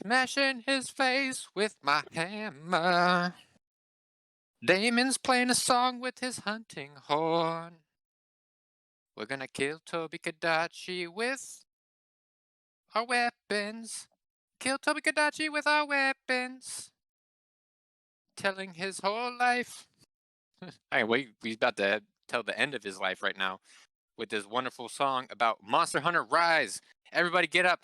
Smashing his face with my hammer. Damon's playing a song with his hunting horn. We're gonna kill Toby Kadachi with our weapons. Kill Toby Kadachi with our weapons. Telling his whole life. He's about to tell the end of his life right now with this wonderful song about Monster Hunter Rise. Everybody get up.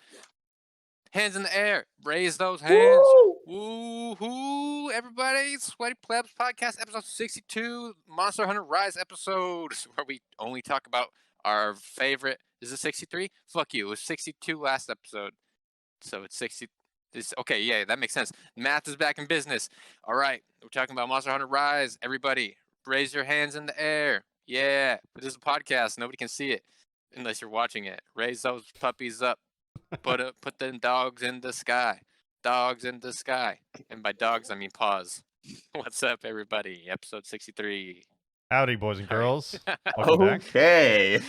Hands in the air. Raise those hands. Woo-hoo, everybody. Sweaty Plebs Podcast, episode 62, Monster Hunter Rise episode, where we only talk about our favorite. Is it 63? Fuck you. It was 62 last episode. So it's 60. Okay, yeah, that makes sense. Math is back in business. All right, we're talking about Monster Hunter Rise. Everybody, raise your hands in the air. Yeah, this is a podcast. Nobody can see it unless you're watching it. Raise those puppies up. Put them dogs in the sky. Dogs in the sky. And by dogs, I mean paws. What's up, everybody? Episode 63. Howdy, boys and All right. girls. Welcome back. Okay.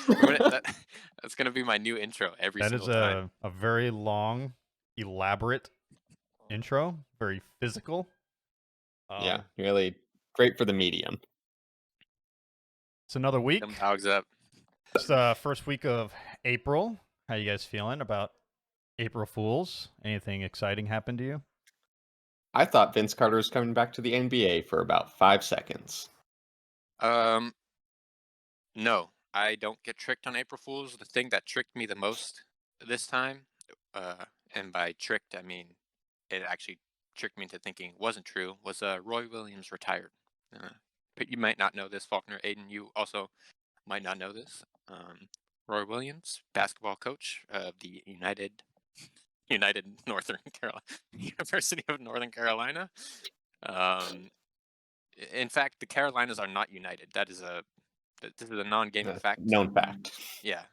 That's going to be my new intro every That single is time. a very long, elaborate intro. Very physical. Yeah, really great for the medium. It's another week. Them dogs up. It's first week of April. How you guys feeling about April Fools? Anything exciting happened to you? I thought Vince Carter was coming back to the NBA for about 5 seconds. No, I don't get tricked on April Fools. The thing that tricked me the most this time, and by tricked, I mean it actually tricked me into thinking it wasn't true, was Roy Williams retired. But you might not know this, Falkner. Aidan, you also might not know this. Roy Williams, basketball coach of the United Northern Carolina University of Northern Carolina. In fact, the Carolinas are not united. This is a non-gaming fact. Known fact. Yeah.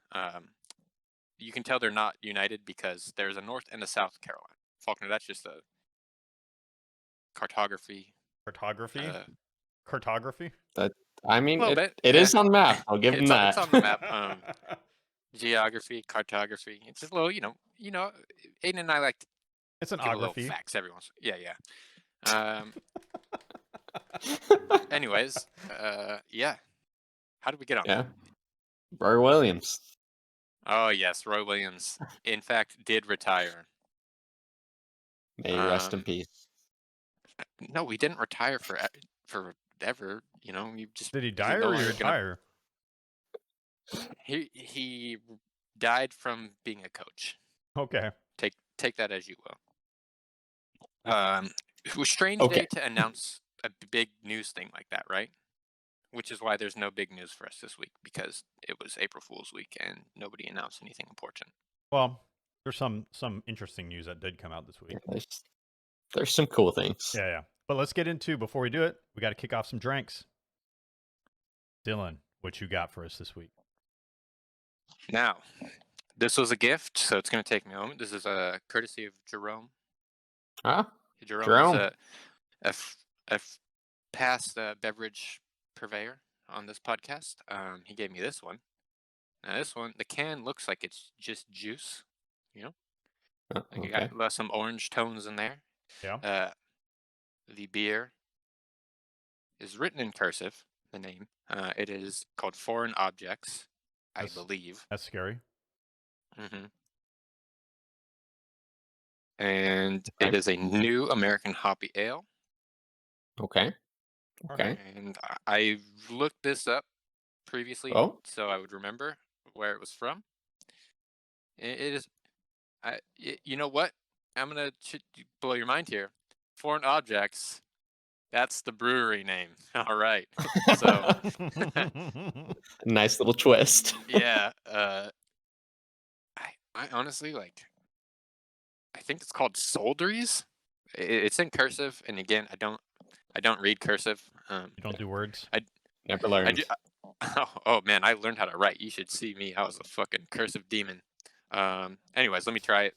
You can tell they're not united because there's a North and a South Carolina. Faulkner, that's just a cartography. Cartography? I mean, it yeah. is on the map. I'll give him that. It's on the map. Geography, cartography. It's just a little, Aiden and I like to It's an give a little ography. facts every once. Yeah. Anyways, yeah. How did we get on? Yeah. Roy Williams. Oh yes, Roy Williams. In fact, did retire. May he rest in peace. No, we didn't retire forever. You just Did he die or retire? He died from being a coach. Okay. Take that as you will. It was a strange day to announce a big news thing like that, right? Which is why there's no big news for us this week, because it was April Fool's week and nobody announced anything important. Well, there's some interesting news that did come out this week. There's some cool things. Yeah. But let's get into, before we do it, we got to kick off some drinks. Dylan, what you got for us this week? Now, this was a gift, so it's going to take me a moment. This is a courtesy of Jerome. Jerome is a past beverage purveyor on this podcast. He gave me this one. Now this one, the can looks like it's just juice, Like it got some orange tones in there. Yeah. The beer is written in cursive, the name. It is called Foreign Objects, I believe. That's scary. Mm-hmm. And it is a new American hoppy ale. Okay. And I looked this up previously, so I would remember where it was from. It is. You know what? I'm gonna blow your mind here. Foreign Objects. That's the brewery name. All right. So. Nice little twist. Yeah. I honestly I think it's called Solderies. It's in cursive, and again, I don't read cursive. You don't do words? I never learned. Oh man, I learned how to write. You should see me. I was a fucking cursive demon. Anyways, let me try it.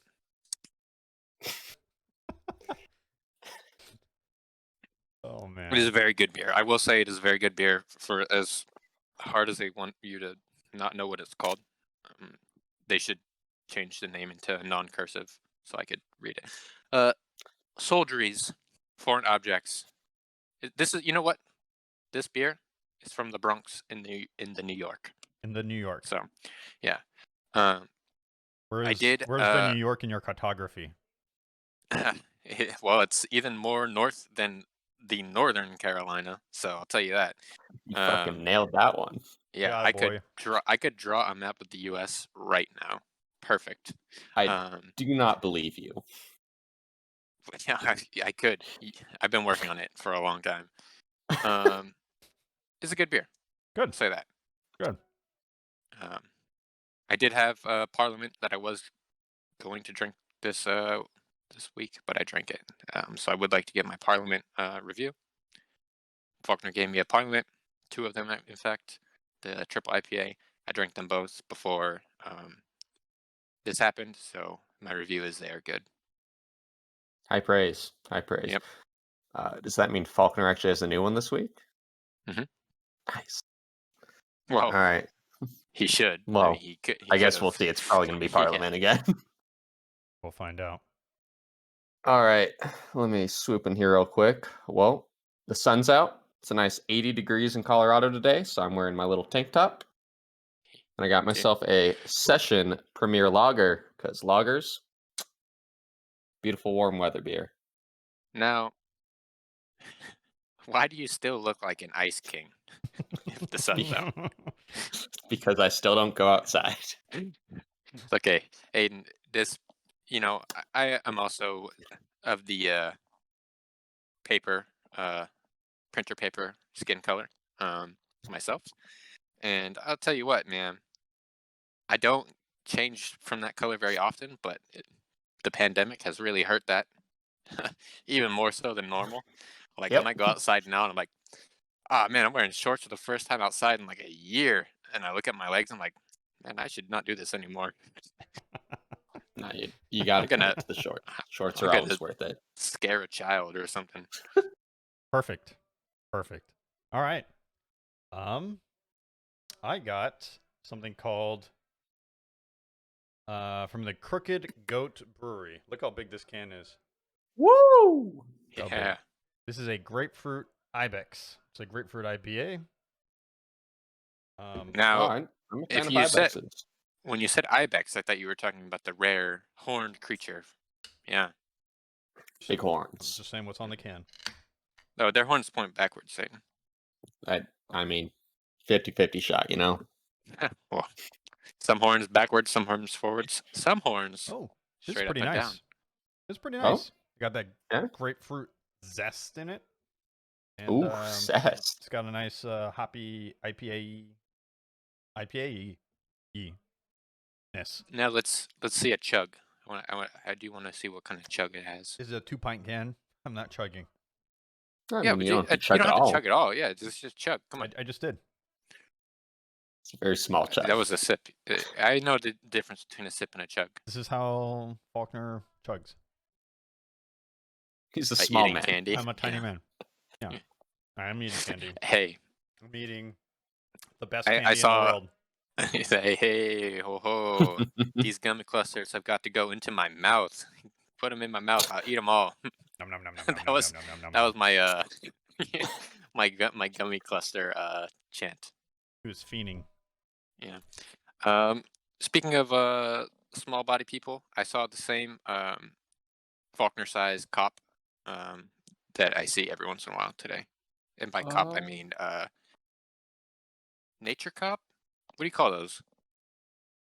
Oh man. It is a very good beer. I will say it is a very good beer for as hard as they want you to not know what it's called. They should change the name into a non-cursive so I could read it. Soldieries, foreign objects. This is, you know what? This beer is from the Bronx in the New York. In the New York. So, yeah. Where's did, the New York in your cartography? Well, it's even more north than the Northern Carolina, so I'll tell you that. You fucking nailed that one. Yeah, Yeah, I could draw a map of the U.S. right now. Perfect. I do not believe you. Yeah, I could. I've been working on it for a long time. It's a good beer. Good. I'll say that. Good. I did have Parliament that I was going to drink this week, but I drank it. So I would like to give my Parliament review. Falkner gave me a Parliament, 2 of them, in fact, the triple IPA. I drank them both before this happened, so my review is they are good. High praise. High praise. Yep. Does that mean Falkner actually has a new one this week? Mhm. Nice. Well, all right. He should. Well, I mean, he I guess could've. we'll see. It's probably going to be Parliament again. We'll find out. All right. Let me swoop in here real quick. Well, the sun's out. It's a nice 80 degrees in Colorado today, so I'm wearing my little tank top. And I got myself a Session Premier Lager, because lagers, beautiful warm weather beer. Now, why do you still look like an ice king if the sun's out? Because I still don't go outside. It's okay, Aidan. This, I am also of the paper, printer paper skin color myself, and I'll tell you what, man. I don't change from that color very often, but the pandemic has really hurt that even more so than normal. Like when I go outside now, and I'm like, ah, man, I'm wearing shorts for the first time outside in like a year, and I look at my legs, I'm like, man, I should not do this anymore. No, you got to commit to the shorts. Shorts are always worth it. Scare a child or something. Perfect. All right. I got something called from the Crooked Goat Brewery. Look how big this can is. Woo! Yeah. This is a grapefruit ibex. It's a grapefruit IPA. Now, I'm a fan if of you said, ibexes. when you said ibex, I thought you were talking about the rare horned creature. Yeah. Big horns. It's just saying what's on the can. No, their horns point backwards, Satan. I mean, 50-50 shot, you know? Well, some horns backwards, some horns forwards, some horns This is straight up pretty and nice. down. It's pretty nice. Got that grapefruit zest in it. And, ooh, zest. It's got a nice hoppy IPA-ness. Now let's see a chug. I do want to see what kind of chug it has. This is a 2-pint can. I'm not chugging. Yeah, but you don't have to chug it all. Yeah, just chug. Come on. I just did. It's a very small chug. That was a sip. I know the difference between a sip and a chug. This is how Falkner chugs. He's a small man. Candy. I'm a tiny man. Yeah. I'm eating candy. Hey. I'm eating the best candy I saw, in the world. You say, hey, ho, ho. These gummy clusters have got to go into my mouth. Put them in my mouth. I'll eat them all. That was my my gummy cluster chant. He was fiending. Yeah. Speaking of small body people, I saw the same Falkner size cop that I see every once in a while today. And by cop I mean nature cop? What do you call those?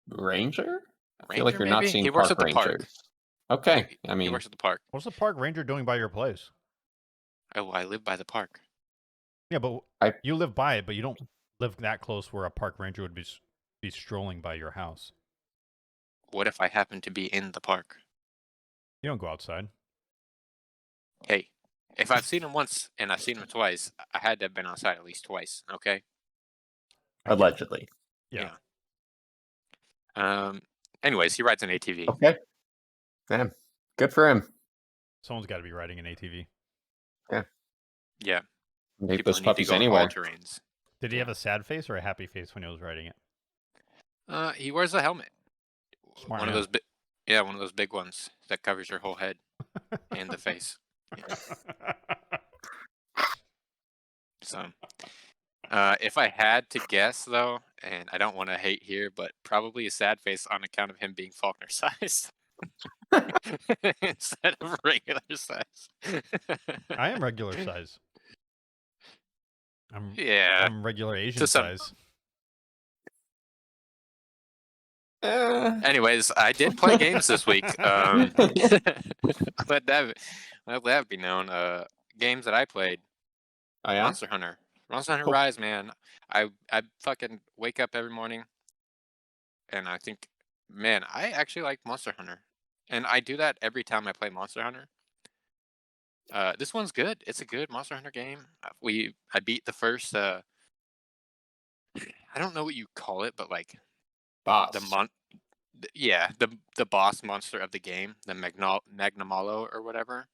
Ranger? I feel Ranger, like you're maybe? not seeing He works park at the rangers. park. Okay, I mean, He works at the park. What's the park ranger doing by your place? Oh, I live by the park. Yeah, but you live by it, but you don't live that close where a park ranger would be strolling by your house. What if I happen to be in the park? You don't go outside. Hey, if I've seen him once and I've seen him twice, I had to have been outside at least twice, okay? allegedly. Yeah. Anyways, he rides an ATV. Okay. Damn. Good for him. Someone's got to be riding an ATV. Yeah. Make People those need to puppies go on anywhere. all terrains. Did he have a sad face or a happy face when he was riding it? He wears a helmet. Smart One man. of those. Yeah, one of those big ones that covers your whole head and the face. Yeah. So, if I had to guess though, and I don't want to hate here, but probably a sad face on account of him being Falkner sized instead of regular size. I am regular size. Yeah, I'm regular Asian to some. size. Anyways, I did play games this week. Let that be known. Games that I played. Oh yeah. Monster Hunter Cool. Rise, man. I fucking wake up every morning, and I think, man, I actually like Monster Hunter, and I do that every time I play Monster Hunter. This one's good. It's a good Monster Hunter game. I beat the first. I don't know what you call it, but like Boss. the boss monster of the game, the Magnamalo or whatever.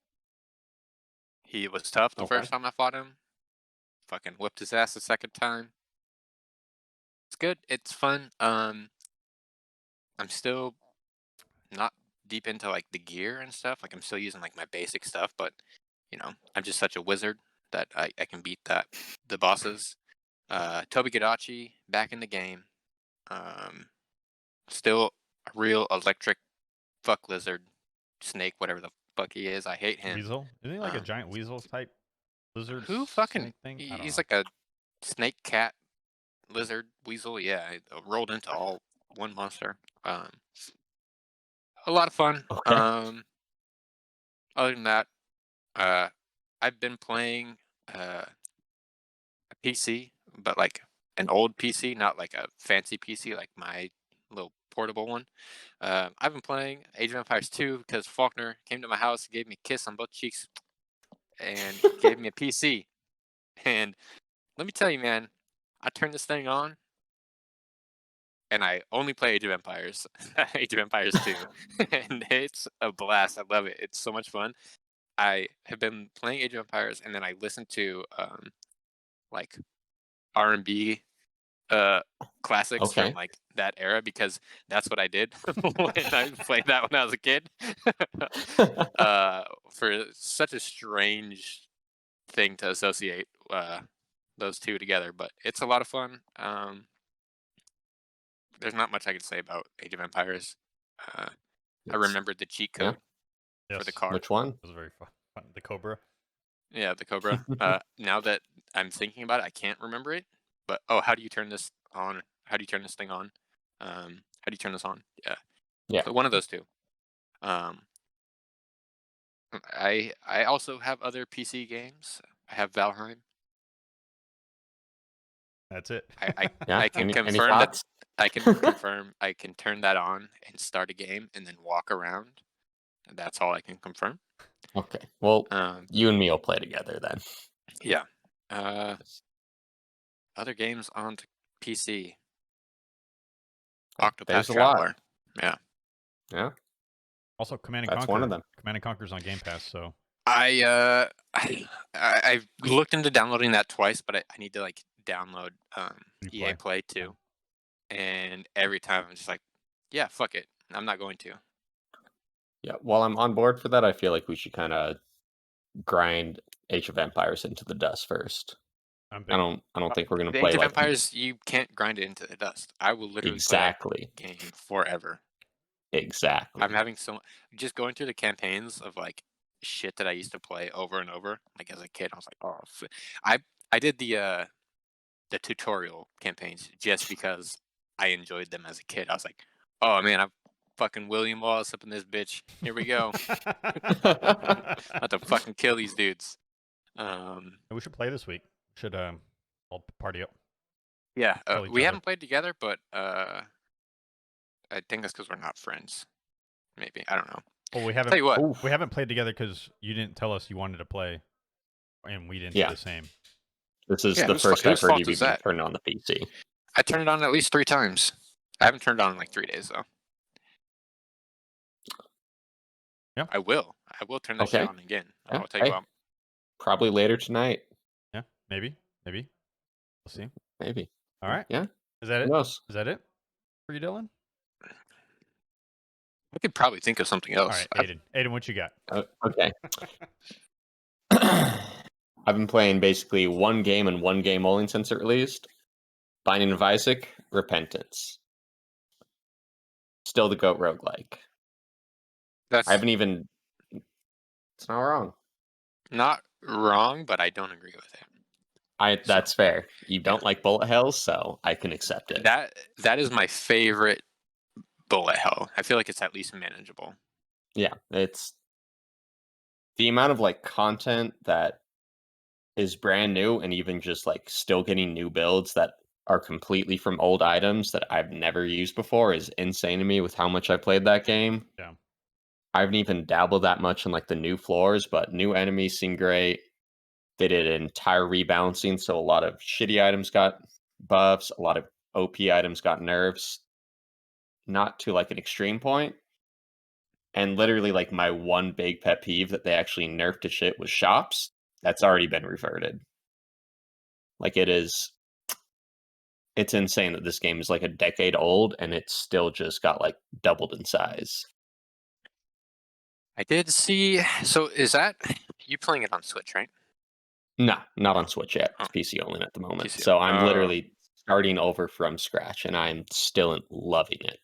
He was tough the first time I fought him. Fucking whipped his ass the second time. It's good. It's fun. I'm still not deep into like the gear and stuff. Like I'm still using like my basic stuff, but I'm just such a wizard that I can beat the bosses. Tobi back in the game. Still a real electric fuck lizard snake, whatever the fuck he is. I hate him. Weasel? Isn't he like a giant weasel type lizard Who fucking snake thing? I don't he's know. like a snake cat lizard weasel. Yeah, it rolled into all one monster. A lot of fun. Okay. Other than that, I've been playing a PC, but like an old PC, not like a fancy PC, like my little portable one. I've been playing Age of Empires 2 because Falkner came to my house, gave me a kiss on both cheeks, and gave me a PC. And let me tell you, man, I turned this thing on, and I only play Age of Empires, Age of Empires 2, and it's a blast. I love it. It's so much fun. I have been playing Age of Empires, and then I listen to like R&B classics from like that era because that's what I did when I played that when I was a kid. For such a strange thing to associate those two together, but it's a lot of fun. There's not much I can say about Age of Empires. I remembered the cheat code for the car. Which one? It was very fun. The Cobra. Yeah, the Cobra. Now that I'm thinking about it, I can't remember it. But how do you turn this on? How do you turn this thing on? How do you turn this on? Yeah. So one of those two. I also have other PC games. I have Valheim. That's it. I can confirm that I can confirm I can turn that on and start a game and then walk around. And that's all I can confirm. Okay. Well, you and me will play together then. Yeah. Other games on PC. Octopath Traveler. Yeah. Yeah. Also, Command and Conquer. That's one of them. Command and Conquer's on Game Pass, so. I've looked into downloading that twice, but I need to like download EA Play too. And every time I'm just like, yeah, fuck it. I'm not going to. Yeah, while I'm on board for that, I feel like we should kind of grind Age of Empires into the dust first. I don't think we're gonna play Age of Empires. You can't grind it into the dust. I will literally play that game forever. Exactly. I'm having just going through the campaigns of like shit that I used to play over and over. Like as a kid, I was like, oh, I did the tutorial campaigns just because I enjoyed them as a kid. I was like, oh man, I'm fucking William Wallace up in this bitch. Here we go. About to fucking kill these dudes. We should play this week. Should all party up. Yeah, we haven't played together, but I think that's because we're not friends. Maybe, I don't know. Well, we haven't. Tell you what, we haven't played together because you didn't tell us you wanted to play, and we didn't do the same. This is the first I've heard you be turned on the PC. I turned it on at least 3 times. I haven't turned it on in like 3 days though. Yeah, I will turn that shit on again. Yeah. I'll tell you what. Probably later tonight. Yeah, maybe. We'll see. Maybe. All right. Yeah. Is that it? Who knows? Is that it for you, Dylan? I could probably think of something All else. right, Aidan, what you got? Okay. I've been playing basically one game and one game only since it released. Binding of Isaac, Repentance. Still the GOAT roguelike. That's I haven't even... It's not wrong. not wrong, but I don't agree with it. That's fair. You don't like bullet hells, so I can accept it. That is my favorite bullet hell. I feel like it's at least manageable. Yeah, it's the amount of like content that is brand new and even just like still getting new builds that are completely from old items that I've never used before is insane to me with how much I played that game. Yeah. I haven't even dabbled that much in like the new floors, but new enemies seem great. They did an entire rebalancing, so a lot of shitty items got buffs, a lot of OP items got nerfs. Not to like an extreme point. And literally like my one big pet peeve that they actually nerfed to shit was shops. That's already been reverted. Like it's insane that this game is like a decade old and it's still just got like doubled in size. I did see. So is that you playing it on Switch, right? No, not on Switch yet. It's Oh. PC only at the moment. PC. So I'm Oh. literally starting over from scratch and I'm still loving it.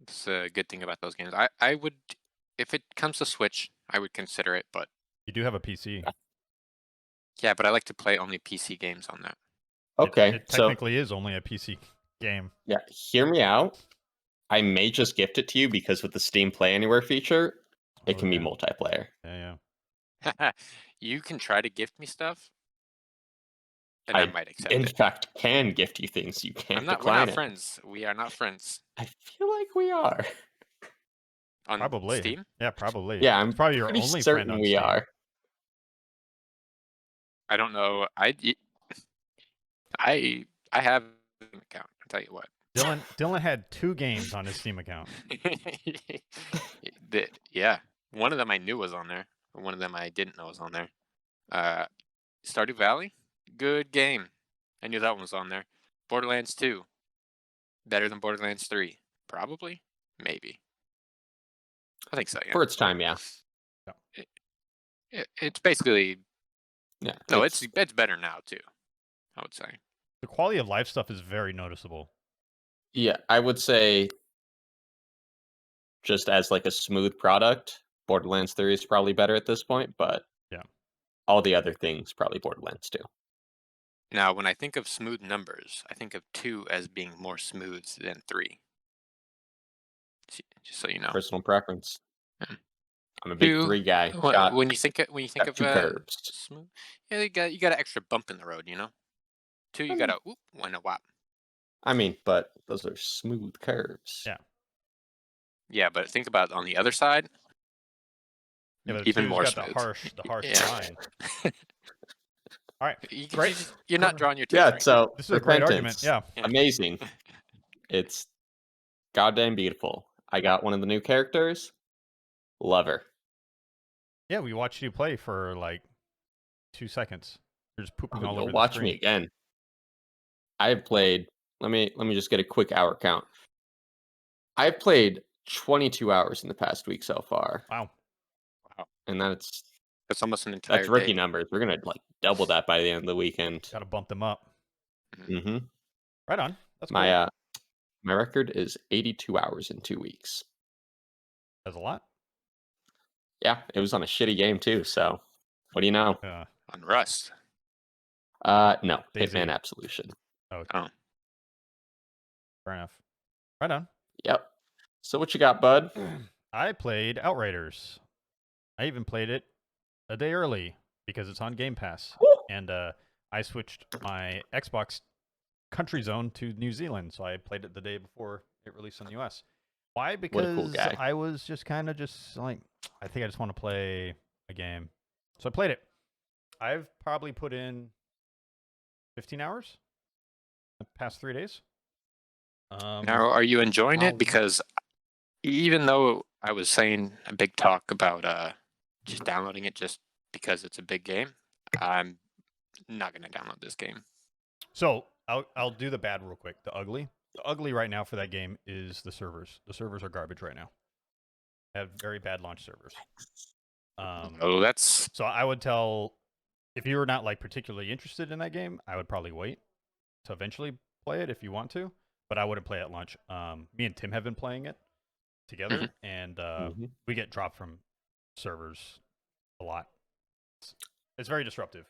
It's a good thing about those games. I would, if it comes to Switch, I would consider it, but You do have a PC. yeah, but I like to play only PC games on that. Okay, It technically is only a PC game. Yeah, hear me out. I may just gift it to you because with the Steam Play Anywhere feature, it can be multiplayer. Yeah. You can try to gift me stuff, and I might accept in it. fact, can gift you things. You can't We're decline not it. friends. We are not friends. I feel like we are. On Probably. Steam? Yeah, probably. Yeah, I'm It's probably your pretty only certain friend on we Steam. are. I don't know. I have an account. I'll tell you what. Dylan had 2 games on his Steam account. Yeah, one of them I knew was on there. One of them I didn't know was on there. Stardew Valley, good game. I knew that one was on there. Borderlands 2, better than Borderlands 3, probably, maybe. I think so. Yeah. For its time, yeah. It's basically. Yeah. No, it's better now too, I would say. The quality of life stuff is very noticeable. Yeah, I would say just as like a smooth product, Borderlands 3 is probably better at this point, but yeah, all the other things probably Borderlands 2. Now, when I think of smooth numbers, I think of 2 as being more smooth than 3. Just so you know. Personal preference. Yeah. I'm a big 2, 3 guy. When you think of 2 curves. smooth, yeah, you got an extra bump in the road, you know. 2, you got a whoop and a whop. I mean, but those are smooth curves. Yeah. Yeah, but think about on the other side. Yeah, but even 2's more got smooth. the harsh line. All right, great. You're not drawing your teeth. Yeah, right? so this is a great argument. Yeah, amazing. It's goddamn beautiful. I got one of the new characters. Love her. Yeah, we watched you play for like 2 seconds. You're just pooping all over the watch screen. me again. I've played. Let me just get a quick hour count. I've played 22 hours in the past week so far. Wow. And that's almost an entire That's rookie day. numbers. We're gonna like double that by the end of the weekend. Got to bump them up. Mm-hmm. Right on. That's my cool. my record is 82 hours in 2 weeks. That's a lot. Yeah, it was on a shitty game too. So, what do you know? On Rust. No, DayZ. Hitman Absolution. Oh. Fair enough. Right on. Yep. So what you got, bud? I played Outriders. I even played it a day early because it's on Game Pass. And I switched my Xbox country zone to New Zealand, so I played it the day before it released in the US. Why? Because what a cool guy. I was just kind of just like, I think I just want to play a game. So I played it. I've probably put in 15 hours the past 3 days. Now, are you enjoying it? Because even though I was saying a big talk about just downloading it just because it's a big game, I'm not going to download this game. So I'll do the bad real quick, the ugly. The ugly right now for that game is the servers. The servers are garbage right now. Have very bad launch servers. Oh, that's So I would tell, if you're not like particularly interested in that game, I would probably wait to eventually play it if you want to. But I wouldn't play it at launch. Me and Tim have been playing it together, and we get dropped from servers a lot. It's very disruptive.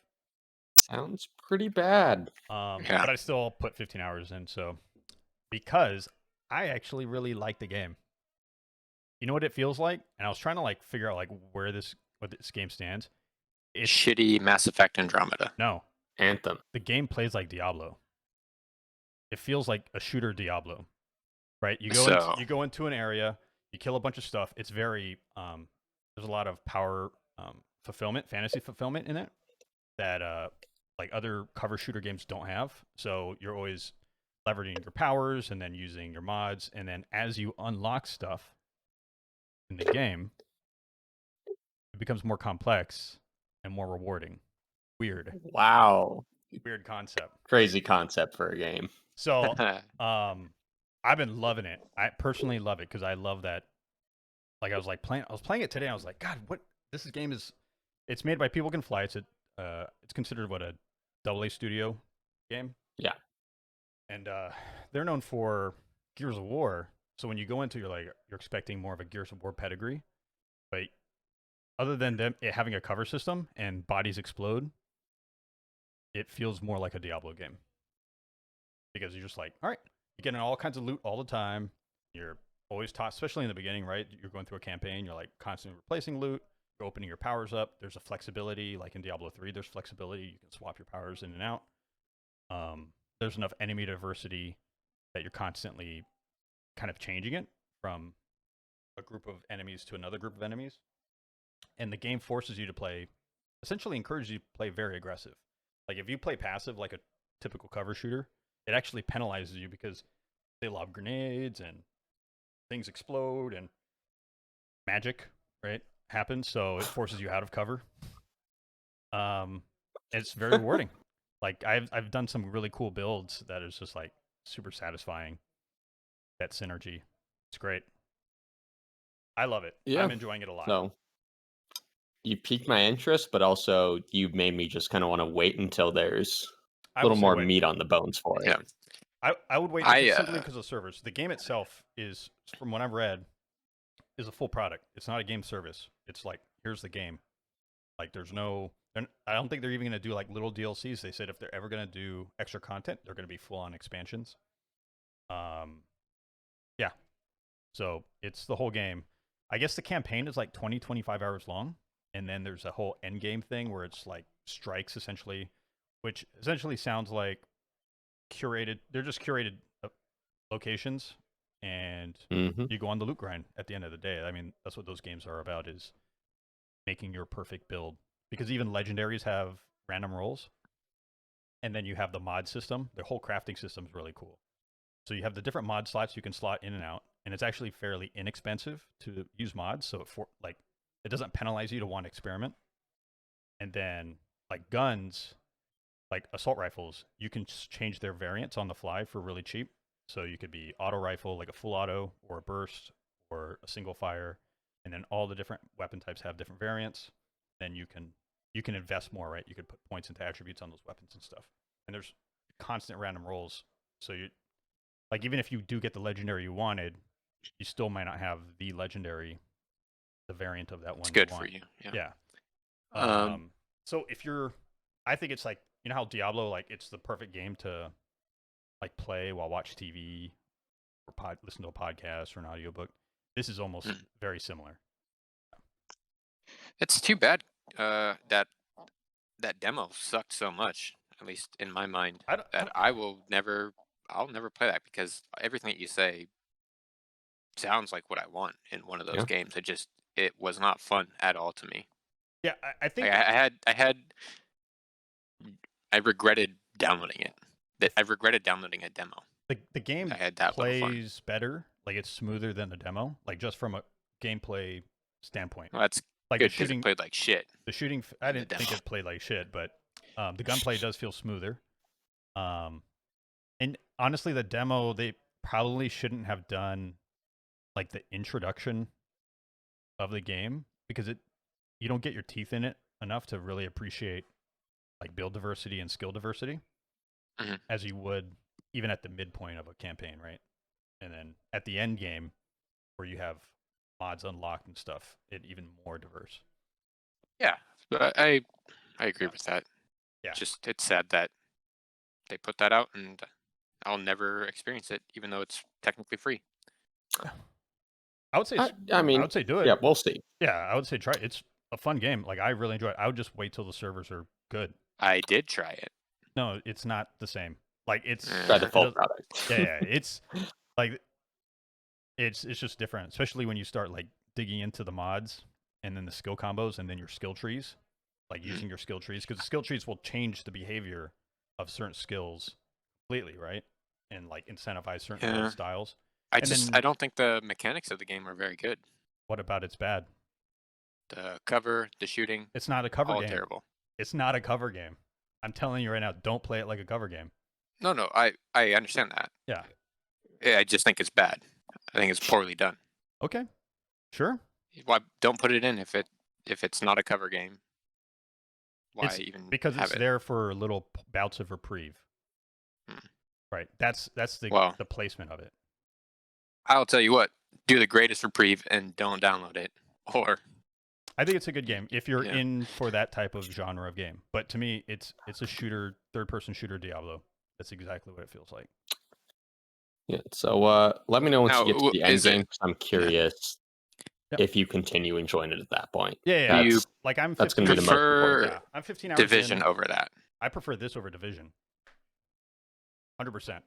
Sounds pretty bad. Yeah. But I still put 15 hours in, so because I actually really like the game. You know what it feels like? And I was trying to like figure out like what this game stands. It's shitty Mass Effect Andromeda. No. Anthem. The game plays like Diablo. It feels like a shooter Diablo. Right? You go into an area, you kill a bunch of stuff. It's very there's a lot of power fulfillment, fantasy fulfillment in it that like other cover shooter games don't have. So you're always leveraging your powers and then using your mods, and then as you unlock stuff in the game, it becomes more complex and more rewarding. Weird. Wow. Weird concept. Crazy concept for a game. So I've been loving it. I personally love it because I love that. Like I was playing it today. I was like, God, what this game is? It's made by People Can Fly. It's considered what, a AA studio game. Yeah. And they're known for Gears of War. So when you go into, you're expecting more of a Gears of War pedigree, but other than them having a cover system and bodies explode, it feels more like a Diablo game. Because you're just like, all right, you're getting all kinds of loot all the time. You're always taught, especially in the beginning, right? You're going through a campaign. You're like constantly replacing loot. You're opening your powers up. There's a flexibility, like in Diablo 3, there's flexibility. You can swap your powers in and out. There's enough enemy diversity that you're constantly kind of changing it from a group of enemies to another group of enemies. And the game forces you to play, essentially encourages you to play very aggressive. Like if you play passive like a typical cover shooter, it actually penalizes you because they lob grenades and things explode and magic, right, happens. So it forces you out of cover. It's very rewarding. Like I've done some really cool builds that is just like super satisfying. That synergy, it's great. I love it. Yeah. I'm enjoying it a lot. So you piqued my interest, but also you made me just kind of want to wait until there's a little more meat on the bones for it. Yeah. I would wait simply because of servers. The game itself is, from what I've read, is a full product. It's not a game service. It's like, here's the game. Like I don't think they're even going to do like little DLCs. They said if they're ever going to do extra content, they're going to be full-on expansions. Yeah. So it's the whole game. I guess the campaign is like 20, 25 hours long. And then there's a whole end game thing where it's like strikes essentially, which essentially sounds like curated. They're just curated locations, and you go on the loot grind at the end of the day. I mean, that's what those games are about, is making your perfect build. Because even legendaries have random rolls, and then you have the mod system. The whole crafting system is really cool. So you have the different mod slots you can slot in and out, and it's actually fairly inexpensive to use mods. So it doesn't penalize you to want to experiment. And then like guns, like assault rifles, you can change their variants on the fly for really cheap. So you could be auto rifle, like a full auto, or a burst, or a single fire, and then all the different weapon types have different variants. Then you can invest more, right? You could put points into attributes on those weapons and stuff. And there's constant random rolls. So you, like, even if you do get the legendary you wanted, you still might not have the legendary, the variant of that one. It's good for you. Yeah. So I think it's like, you know how Diablo, like, it's the perfect game to like play while watch TV or listen to a podcast or an audiobook. This is almost very similar. It's too bad that demo sucked so much, at least in my mind, I'll never play that, because everything that you say sounds like what I want in one of those games. It was not fun at all to me. Yeah, I think I regretted downloading it. I regretted downloading a demo. The game plays better, like it's smoother than the demo, like just from a gameplay standpoint. Well, that's like good, because it played like shit. The shooting, I didn't think it played like shit, but the gunplay does feel smoother. And honestly, the demo, probably shouldn't have done like the introduction of the game because you don't get your teeth in it enough to really appreciate like build diversity and skill diversity as you would even at the midpoint of a campaign, right? And then at the end game where you have mods unlocked and stuff, it even more diverse. Yeah, I agree with that. Yeah. Just it's sad that they put that out and I'll never experience it, even though it's technically free. I would say I mean, I would say do it. Yeah, we'll see. Yeah, I would say try it. It's a fun game. Like I really enjoy it. I would just wait till the servers are good. I did try it. No, it's not the same. Like it's Try the it full does- product. yeah, it's like it's just different, especially when you start like digging into the mods and then the skill combos and then your skill trees, like using your skill trees because the skill trees will change the behavior of certain skills completely, right? And like incentivize certain build styles. I don't think the mechanics of the game are very good. What about it's bad? The cover, the shooting, It's not a cover all game. terrible. It's not a cover game. I'm telling you right now, don't play it like a cover game. No, I understand that. Yeah. I just think it's bad. I think it's poorly done. Okay. Sure. Why don't put it in if it's not a cover game? Why It's even because have it's it? there for little bouts of reprieve. Right. That's the Well, the placement of it. I'll tell you what, do the greatest reprieve and don't download it. Or I think it's a good game if you're Yeah. in for that type of genre of game. But to me, it's a shooter, third-person shooter Diablo. That's exactly what it feels like. Yeah. So let me know once Now, you get to the end is it- game. 'Cause I'm curious Yep. if you continue enjoying it at that point. Yeah. Do you That's, Like I'm that's 15 going to be the most prefer important. Yeah, I'm 15 hours Division in. over that? I prefer this over Division. 100%.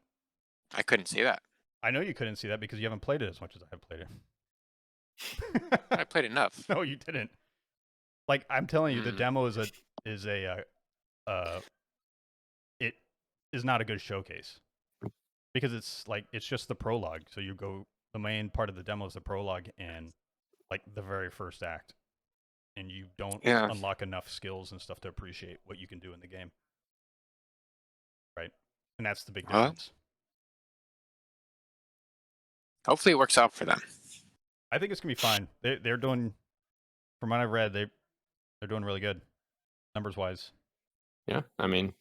I couldn't see that. I know you couldn't see that because you haven't played it as much as I have played I it. played enough. No, you didn't. Like I'm telling you, the Mm. demo it is not a good showcase because it's just the prologue. So the main part of the demo is the prologue and like the very first act, and you don't Yeah. unlock enough skills and stuff to appreciate what you can do in the game. Right, and that's the big Well, difference. Hopefully it works out for them. I think it's gonna be fine. They're doing, from what I've read, they're doing really good, numbers wise. Yeah. I mean,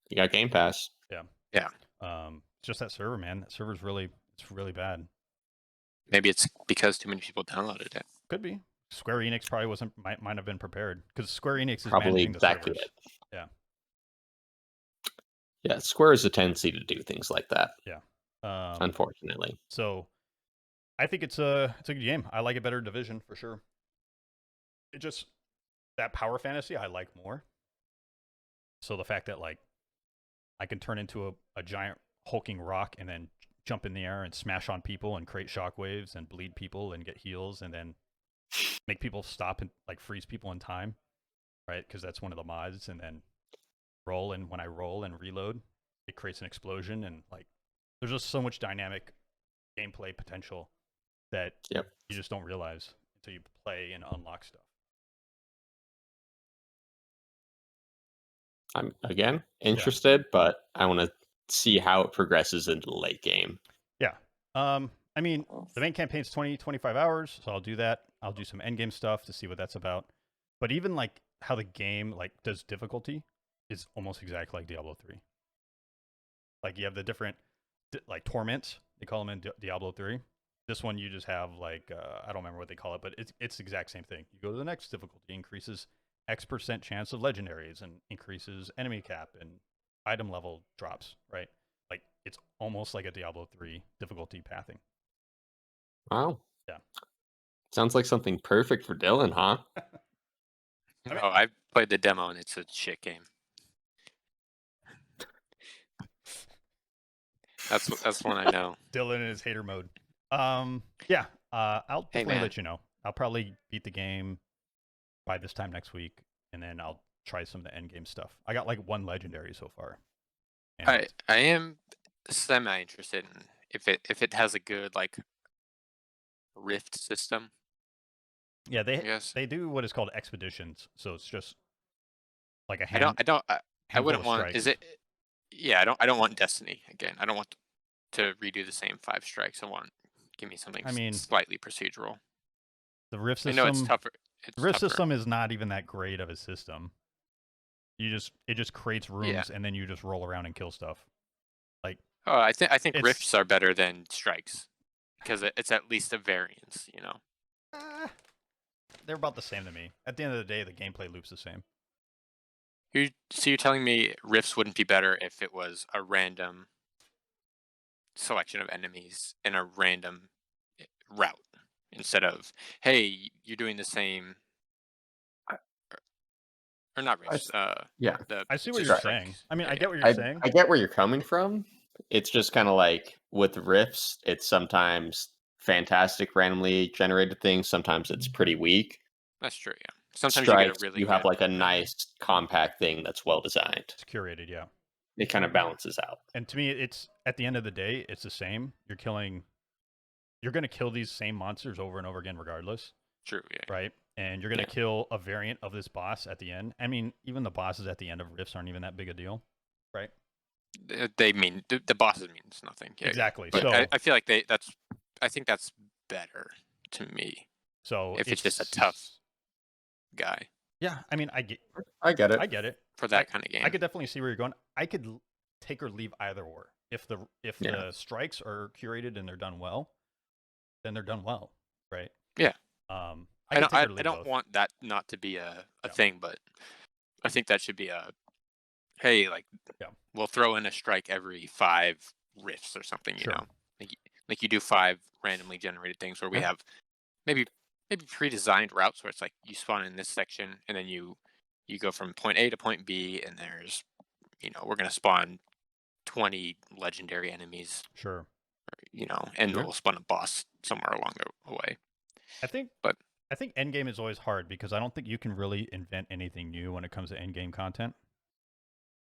you got Game Pass. It's just that server, man. That server's it's really bad. Maybe it's because too many people downloaded it. Could be. Square Enix probably might have been prepared because Square Enix is Probably managing exactly the servers. it. Yeah. Yeah. Square has a tendency to do things like that. Yeah. Unfortunately. So I think it's a good game. I like it better than Division for sure. It just that power fantasy I like more. So the fact that like I can turn into a giant hulking rock and then jump in the air and smash on people and create shockwaves and bleed people and get heals and then make people stop and like freeze people in time, right? Because that's one of the mods. And then when I roll and reload, it creates an explosion and like there's just so much dynamic gameplay potential that you just don't realize until you play and unlock stuff. I'm again interested, but I want to see how it progresses into the late game. Yeah. I mean, the main campaign's 20-25 hours, so I'll do that. I'll do some end game stuff to see what that's about. But even like how the game like does difficulty is almost exactly like Diablo 3. Like you have the different like torments, they call them in Diablo 3. This one you just have like I don't remember what they call it, but it's the exact same thing. You go to the next difficulty, increases X% chance of legendaries and increases enemy cap and item level drops, right? Like it's almost like a Diablo 3 difficulty pathing. Wow. Yeah. Sounds like something perfect for Dylan, huh? No, I played the demo and it's a shit game. That's one I know. Dylan in his hater mode. Yeah. I'll definitely man. let you know. I'll probably beat the game by this time next week, and then I'll try some of the end game stuff. I got like one legendary so far. And I am semi interested in if it has a good like rift system. yeah, Yes. they do what is called expeditions, so it's just like a I wouldn't handful of want. Is strikes. it? Yeah, I don't want Destiny again. I don't want to redo the same 5 strikes. Give me something slightly procedural. The rift I system. know it's tougher. The rift system is not even that great of a system. It just creates rooms and then you just roll around and kill stuff. Like, oh, I think rifts are better than strikes because it's at least a variance, you know. They're about the same to me. At the end of the day, the gameplay loop's the same. So you're telling me rifts wouldn't be better if it was a random selection of enemies in a random route instead of, hey, you're doing the same, or not rifts. Yeah, I see what you're saying. I mean, I get what you're saying. I get where you're coming from. It's just kind of like with rifts, it's sometimes fantastic randomly generated things. Sometimes it's pretty weak. That's true. Yeah. Sometimes Strikes, you get a really have good like a nice compact thing that's well designed. It's curated, yeah. It kind of balances out. And to me, it's at the end of the day, it's the same. You're going to kill these same monsters over and over again, regardless. True. Yeah. Right. And you're going to kill a variant of this boss at the end. I mean, even the bosses at the end of rifts aren't even that big a deal, right? They mean the bosses means nothing. Yeah, exactly. But so I feel like I think that's better to me. So if it's just a tough guy. Yeah, I mean, I get it. I get it for that kind of game. I could definitely see where you're going. I could take or leave either or. If the strikes are curated and they're done well, then they're done well, right? Yeah. I don't want that not to be a thing, but I think that should be a, hey, like, we'll throw in a strike every 5 rifts or something, you know? Like you do 5 randomly generated things where we have maybe pre-designed routes where it's like you spawn in this section and then you go from point A to point B and there's, you know, we're going to spawn 20 legendary enemies. Sure. You know, and we'll spawn a boss somewhere along the way. I think endgame is always hard because I don't think you can really invent anything new when it comes to endgame content.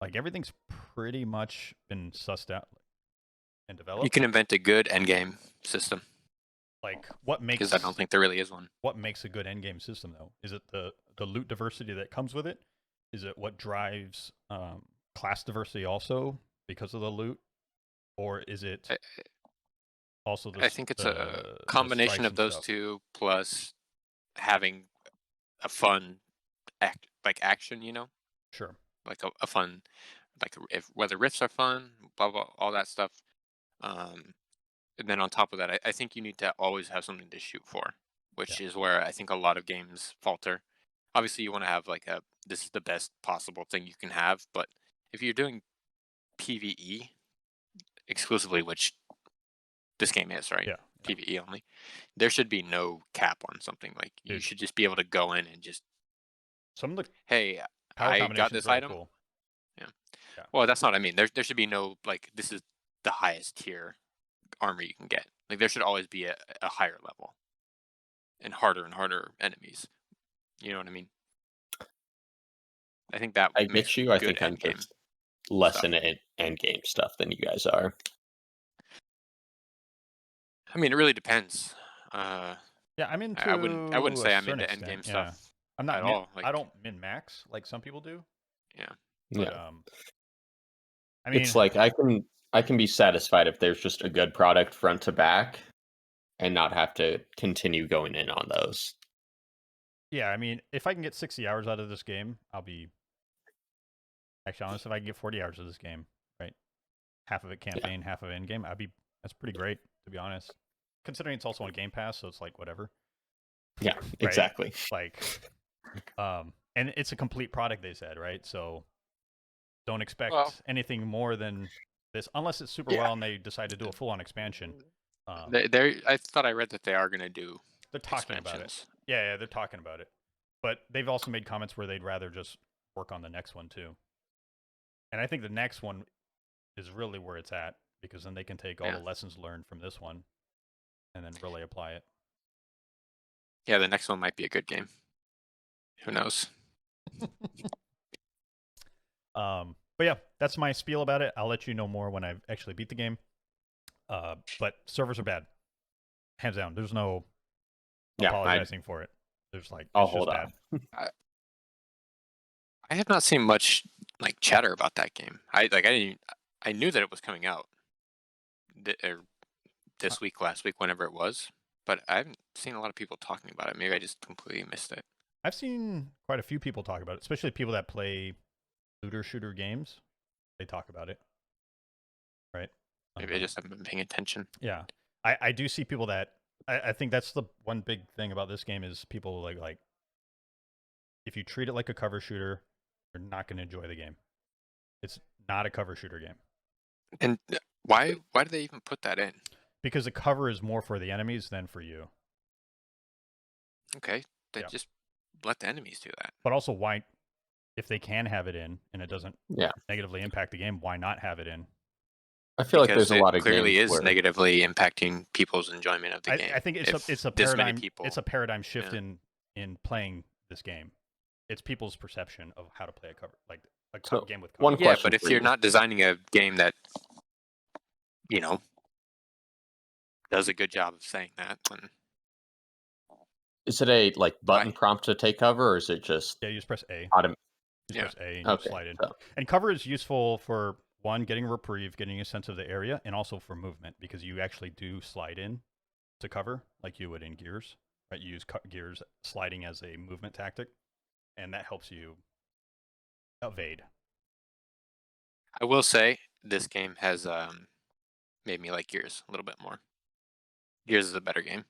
Like, everything's pretty much been sussed out and developed. You can invent a good endgame system. Like, what makes... Because I don't think there really is one. What makes a good endgame system, though? Is it the loot diversity that comes with it? Is it what drives class diversity also because of the loot? Or is it also the... I think it's a combination of those two plus having a fun action, you know? Sure. Like a fun, like whether rifts are fun, blah blah, all that stuff. And then on top of that, I think you need to always have something to shoot for, which is where I think a lot of games falter. Obviously, you want to have like this is the best possible thing you can have, but if you're doing PvE exclusively, which this game is, right? Yeah. PvE only. There should be no cap on something. Like, you should just be able to go in and just... Hey, I got this item. Cool. Yeah. Well, that's not what I mean. There should be no, like, this is the highest tier armor you can get. Like, there should always be a higher level. And harder enemies. You know what I mean? I think that... I get you. I think I'm just less in endgame stuff than you guys are. I mean, it really depends. Yeah, I'm into... I wouldn't say I'm into endgame stuff. I'm not at all. Like, I don't min-max like some people do. Yeah. But, I mean, it's like I can be satisfied if there's just a good product front to back, and not have to continue going in on those. Yeah, I mean, if I can get 60 hours out of this game, I'll be... Actually, honest, if I can get 40 hours of this game, right? Half of it campaign, half of it endgame, that's pretty great, to be honest. Considering it's also on Game Pass, so it's like whatever. Yeah, exactly. Like, and it's a complete product, they said, right? So don't expect anything more than this, unless it's super well and they decide to do a full-on expansion. I thought I read that they are going to do. They're talking about it. Yeah, they're talking about it. But they've also made comments where they'd rather just work on the next one too. And I think the next one is really where it's at, because then they can take all the lessons learned from this one and then really apply it. Yeah, the next one might be a good game. Who knows? But yeah, that's my spiel about it. I'll let you know more when I actually beat the game. But servers are bad. Hands down. There's no apologizing for it. There's like, I'll hold on. I have not seen much like chatter about that game. I knew that it was coming out. this week, last week, whenever it was. But I haven't seen a lot of people talking about it. Maybe I just completely missed it. I've seen quite a few people talk about it, especially people that play looter shooter games. They talk about it, right? Maybe I just haven't been paying attention. Yeah, I do see people that I think that's the one big thing about this game is people like if you treat it like a cover shooter, you're not going to enjoy the game. It's not a cover shooter game. And why do they even put that in? Because the cover is more for the enemies than for you. Okay, then just let the enemies do that. But also, why, if they can have it in and it doesn't negatively impact the game, why not have it in? I feel like there's a lot of clearly games is where... negatively impacting people's enjoyment of the game. I think it's a paradigm. It's a paradigm shift in playing this game. It's people's perception of how to play a cover, like a game with cover. One question but if you're not designing a game that, does a good job of saying that, then... Is it a button prompt to take cover, or is it just... Yeah, you just press A. You press A and you slide in. So. And cover is useful for, one, getting a reprieve, getting a sense of the area, and also for movement, because you actually do slide in to cover, like you would in Gears. Right? You use Gears sliding as a movement tactic, and that helps you evade. I will say, this game has made me like Gears a little bit more. Gears is a better game.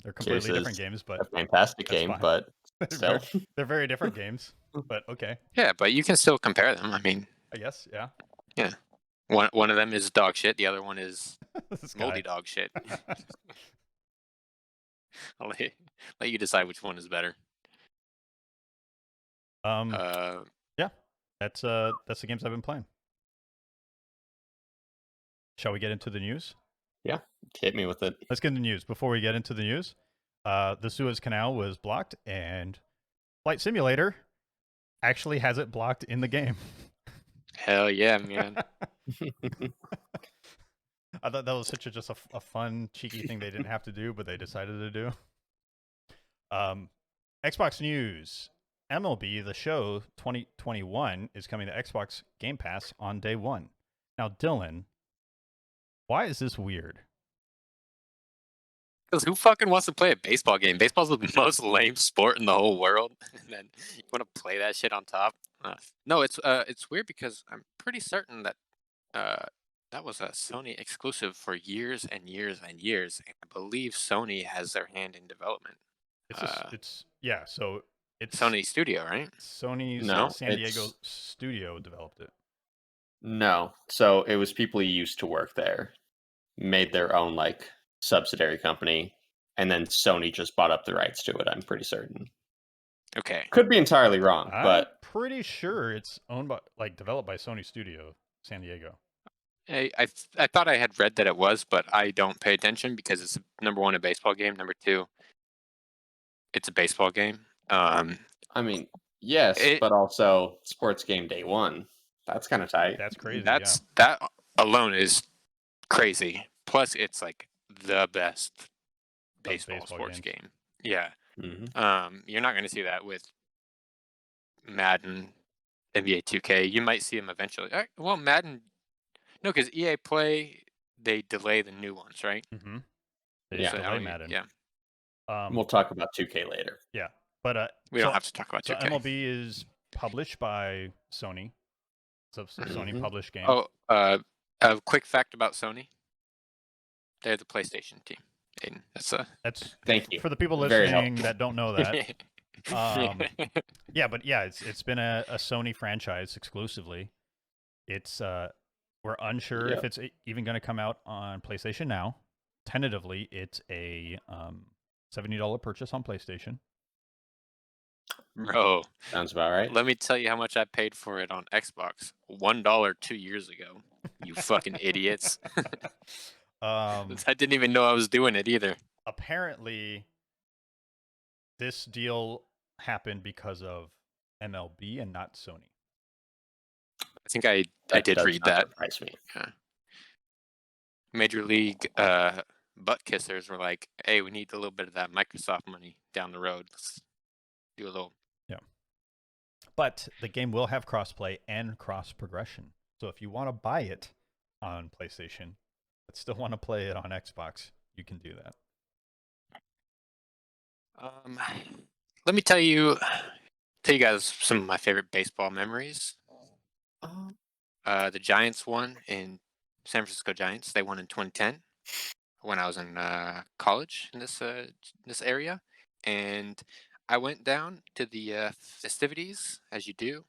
They're completely different games, but... a fantastic game, fine. but still... They're very different games, but okay. Yeah, but you can still compare them. I mean... I guess, yeah. Yeah. One of them is dog shit. The other one is moldy dog shit. I'll let you decide which one is better. Yeah, that's the games I've been playing. Shall we get into the news? Yeah, hit me with it. Let's get into the news. Before we get into the news, the Suez Canal was blocked, and Flight Simulator actually has it blocked in the game. Hell yeah, man. I thought that was such just a fun, cheeky thing they didn't have to do, but they decided to do. Xbox news. MLB The Show 2021 is coming to Xbox Game Pass on day one. Now, Dylan, why is this weird? Because who fucking wants to play a baseball game? Baseball's the most lame sport in the whole world, and then you want to play that shit on top? No, it's weird because I'm pretty certain that that was a Sony exclusive for years and years and years. And I believe Sony has their hand in development. So it's Sony Studio, right? Sony's San Diego studio developed it. No, so it was people who used to work there, made their own subsidiary company, and then Sony just bought up the rights to it. I'm pretty certain. Okay, could be entirely wrong, but I'm pretty sure it's owned by developed by Sony Studio San Diego. I thought I had read that it was, but I don't pay attention because it's number one, a baseball game. Number two, it's a baseball game. I mean, yes, but also sports game day one. That's kind of tight. That's crazy. That alone is crazy. Plus, it's the best baseball sports game. Yeah. Mm-hmm. You're not going to see that with Madden, NBA 2K. You might see them eventually. Well, Madden, no, because EA Play, they delay the new ones, right? Mm-hmm. They delay Madden. Yeah. We'll talk about 2K later. Yeah, but we don't have to talk about 2K. So MLB is published by Sony. It's a Sony published game. Oh, a quick fact about Sony. They're the PlayStation team. Aidan, that's thank you for the people listening that don't know that. It's been a Sony franchise exclusively. It's we're unsure if it's even going to come out on PlayStation now. Tentatively, it's a $70 purchase on PlayStation. Bro, sounds about right. Let me tell you how much I paid for it on Xbox. $1 2 years ago. You fucking idiots. I didn't even know I was doing it either. Apparently, this deal happened because of MLB and not Sony. I think I did read that. Surprise me. Yeah. Major League butt kissers were like, "Hey, we need a little bit of that Microsoft money down the road. Let's do a little." Yeah. But the game will have crossplay and cross progression. So if you want to buy it on PlayStation but still want to play it on Xbox, you can do that. Let me tell you guys some of my favorite baseball memories. The Giants won in San Francisco Giants. They won in 2010 when I was in college in this area, and I went down to the festivities as you do,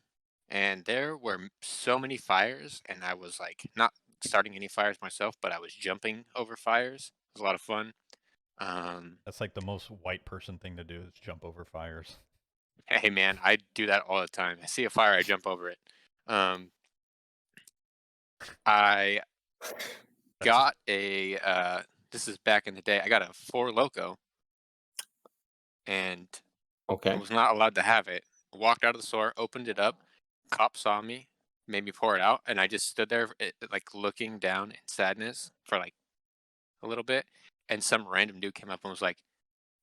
and there were so many fires, and I was like not starting any fires myself, but I was jumping over fires. It was a lot of fun. That's like the most white person thing to do is jump over fires. Hey man, I do that all the time. I see a fire, I jump over it. I got a this is back in the day. I got a Four Loko, and I Okay. was not allowed to have it. Walked out of the store, opened it up. Cop saw me, made me pour it out, and I just stood there like looking down in sadness for like a little bit. And some random dude came up and was like,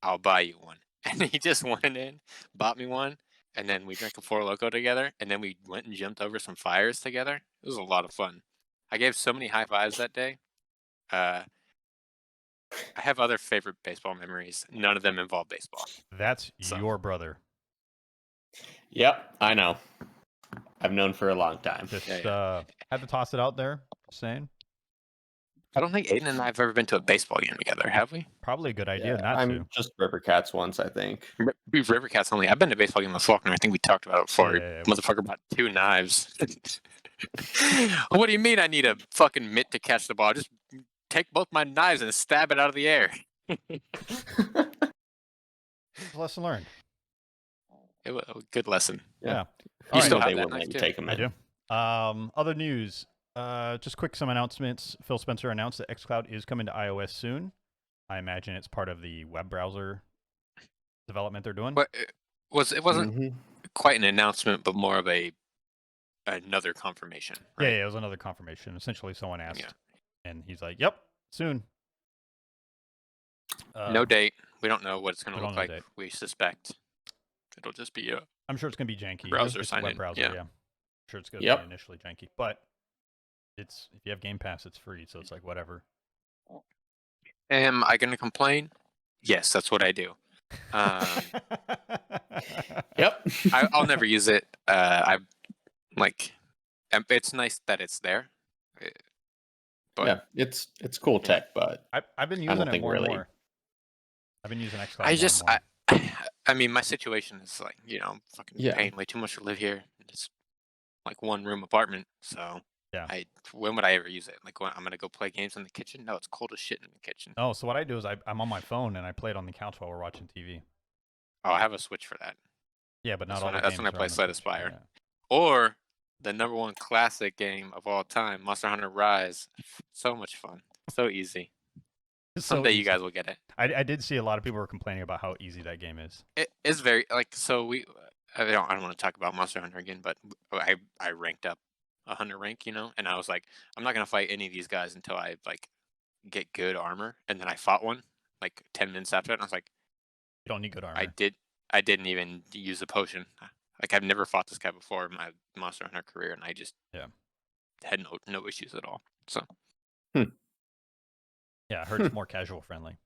"I'll buy you one." And he just went in, bought me one, and then we drank a Four Loko together, and then we went and jumped over some fires together. It was a lot of fun. I gave so many high fives that day. I have other favorite baseball memories. None of them involve baseball. That's So. your brother. Yep, I know. I've known for a long time. Just Yeah. had to toss it out there. Just saying. I don't think Aidan and I have ever been to a baseball game together, have we? Probably a good idea Yeah, not I'm to. just River Cats once, I think. We've Rivercats only. I've been to a baseball game with Falkner. I think we talked about it before. Yeah. Motherfucker bought 2 knives. What do you mean I need a fucking mitt to catch the ball? Just take both my knives and stab it out of the air. Lesson learned. It was a good lesson. Yeah. You You still know have they that wouldn't let knife you too. take them I in. do. Other news. Just quick some announcements. Phil Spencer announced that Xcloud is coming to iOS soon. I imagine it's part of the web browser development they're doing. But it wasn't quite an announcement, but more of another confirmation. Right? Yeah, it was another confirmation. Essentially, someone asked, Yeah. and he's like, "Yep, soon." No date. We don't know what it's going we to don't look know like. date. We suspect it'll just be a I'm sure it's gonna be janky. browser It's a sign web in. browser. Yeah. I'm sure it's gonna Yep. be initially janky, but it's if you have Game Pass, it's free, so it's like whatever. Am I going to complain? Yes, that's what I do. Yep. I'll never use it. I like. It's nice that it's there. But yeah, it's cool tech, but I've been I using don't it think more and really. more. I've been using Xcloud I more just, and more. I mean, my situation is like, I'm fucking Yeah. paying way too much to live here. It's like 1-room apartment, so Yeah. when would I ever use it? Like, when I'm gonna go play games in the kitchen? No, it's cold as shit in the kitchen. Oh, so what I do is I'm on my phone and I play it on the couch while we're watching TV. Oh, I have a Switch for that. Yeah, but not That's all when the that's games when I are play on the Slay the Switch. Spire. Yeah. Or the #1 classic game of all time, Monster Hunter Rise. So much fun, so easy. It's so Someday you easy. guys will get it. I did see a lot of people were complaining about how easy that game is. It is very like so. I don't want to talk about Monster Hunter again, but I ranked up a hunter rank, and I was like, I'm not gonna fight any of these guys until I like get good armor, and then I fought one like 10 minutes after it, and I was like, You don't need good armor. I didn't even use a potion. Like I've never fought this guy before in my Monster Hunter career, and I just had no issues at all. So Yeah, it hurts more casual friendly.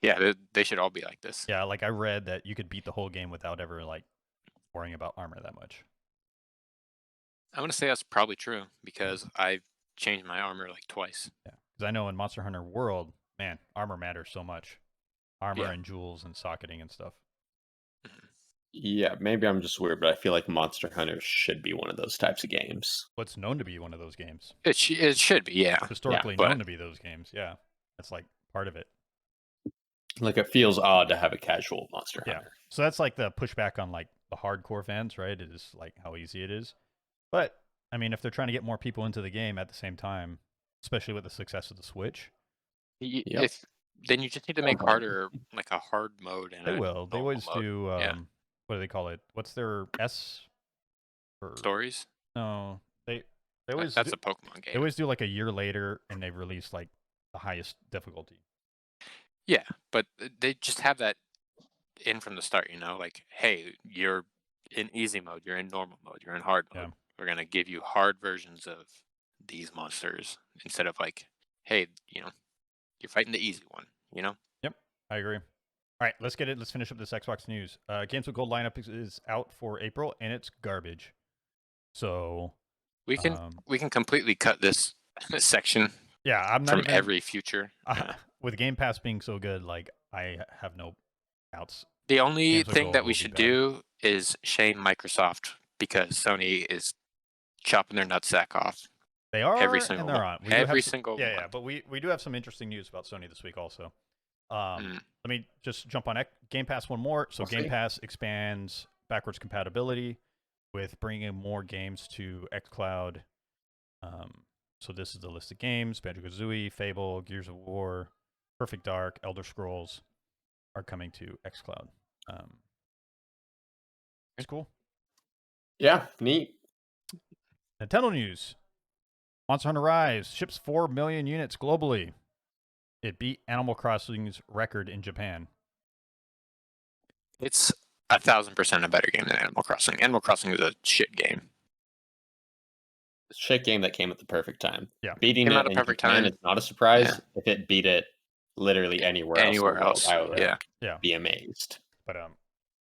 yeah, they should all be like this. Yeah, like I read that you could beat the whole game without ever like worrying about armor that much. I want to say that's probably true because I've changed my armor like twice. Yeah, because I know in Monster Hunter World, man, armor matters so much. Armor Yeah. and jewels and socketing and stuff. Yeah, maybe I'm just weird, but I feel like Monster Hunter should be one of those types of games. What's known to be one of those games. It should be, yeah. Historically but- known to be those games, yeah. That's like part of it. Like it feels odd to have a casual Monster Yeah. Hunter. So that's like the pushback on like the hardcore fans, right? It is like how easy it is. But I mean, if they're trying to get more people into the game at the same time, especially with the success of the Switch, Yep. Then you just need to make harder like a hard mode and they a will. They normal always mode. do. Yeah. What do they call it? What's their S? For... Stories. No, they always. That's do, a Pokemon game. They always do like a year later, and they release like the highest difficulty. Yeah, but they just have that in from the start. Like, hey, you're in easy mode, you're in normal mode, you're in hard mode. Yeah. We're gonna give you hard versions of these monsters instead of like, hey, you're fighting the easy one. Yep, I agree. All right, let's get it. Let's finish up this Xbox news. Games with Gold lineup is out for April, and it's garbage. So we can completely cut this section. Yeah, I'm not from even every future. With Game Pass being so good. Like I have no doubts. The only Games with thing Gold that we will be should bad. do is shame Microsoft because Sony is chopping their nutsack off. They are, every single and they're month. on. We do have every some, single yeah, month. but we do have some interesting news about Sony this week also. Let me just jump on Game Pass one more. So Game Pass expands backwards compatibility with bringing more games to Xcloud. So this is the list of games: Banjo-Kazooie, Fable, Gears of War, Perfect Dark, Elder Scrolls are coming to Xcloud. It's cool. Yeah, neat. Nintendo news. Monster Hunter Rise ships 4 million units globally. It beat Animal Crossing's record in Japan. It's 1,000% a better game than Animal Crossing. Animal Crossing is a shit game. Shit game that came at the perfect time. Yeah, beating Came it out at in perfect Japan time. is not a surprise. Yeah. If it beat it literally anywhere else, in the world, I would yeah. be amazed. But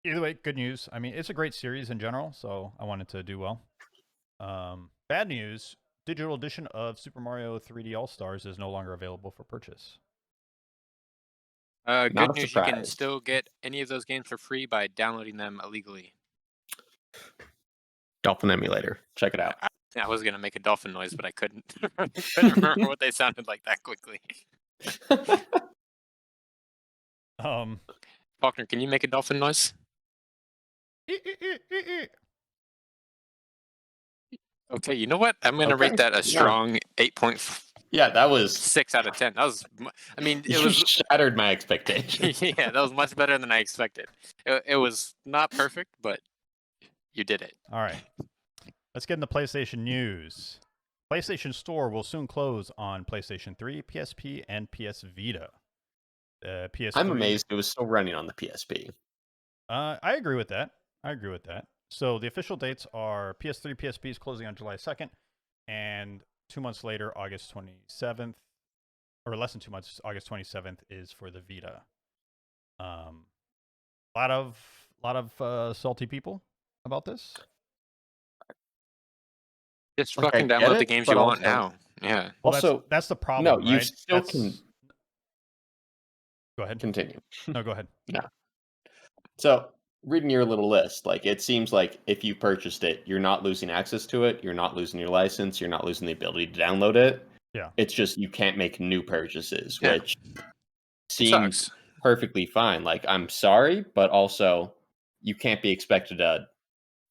either way, good news. I mean, it's a great series in general, so I wanted to do well. Bad news: digital edition of Super Mario 3D All Stars is no longer available for purchase. Good news: you can still get any of those games for free by downloading them illegally. Dolphin Emulator, check it out. I was gonna make a dolphin noise, but I couldn't. couldn't remember what they sounded like that quickly. Falkner, can you make a dolphin noise? Okay, you know what? I'm gonna rate that a strong 8.5. Yeah, that was 6 out of 10. That was, I mean, it you was shattered my expectations. Yeah, that was much better than I expected. It was not perfect, but you did it. All right, let's get into PlayStation news. PlayStation Store will soon close on PlayStation 3, PSP, and PS Vita. PS3, I'm amazed it was still running on the PSP. I agree with that. So the official dates are PS3, PSP is closing on July 2nd, and 2 months later, August 27th, or less than 2 months, August 27th is for the Vita. A lot of salty people about this. Just fucking download the games you want now. Yeah. Well, also, that's the problem. No, you right? still can. Go ahead. Continue. No, go ahead. No. So, reading your little list, like it seems like if you purchased it, you're not losing access to it, you're not losing your license, you're not losing the ability to download it. Yeah. It's just you can't make new purchases, which seems sucks. Perfectly fine. Like, I'm sorry, but also you can't be expected to